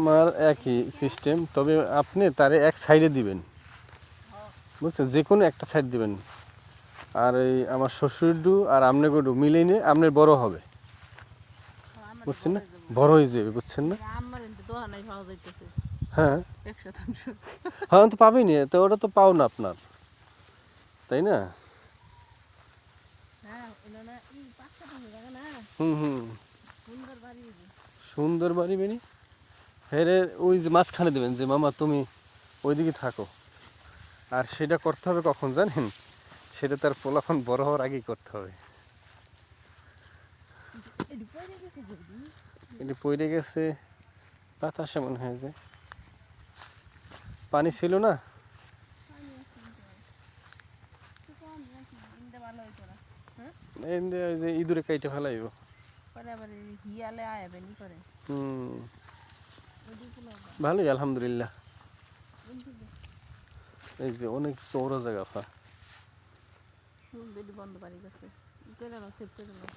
মার একই সিস্টেম, তবে আপনি তারে এক সাইডে দিবেন, বুঝছেন, যে কোনো একটা সাইড দিবেন। আর এই আমার শ্বশুরডু আর আমনে গরু মিলে নিয়ে আপনার বড় হবে, বুঝছেন না, বড় হয়ে যাবে, বুঝছেন না। হ্যাঁ হ্যাঁ, তো পাবেনি, তো ওটা তো পাও না আপনার, তাই না? হুম হুম, সুন্দর বাড়ি বেনি। হ্যাঁ, ওই যে মাঝখানে দেবেন যে মামা তুমি ওইদিকে থাকো। আর সেটা করতে হবে কখন জানেন? সেটা তার পোলাপন বড় হওয়ার আগেই করতে হবে। এটি পড়ে গেছে বাতাসে মনে হয়, যে পানি ছিল না। ওই যে ইঁদুরে কাইটে ফেলাইব। হুম, ভালোই আলহামদুলিল্লাহ। এই যে অনেক চৌড়া জায়গা।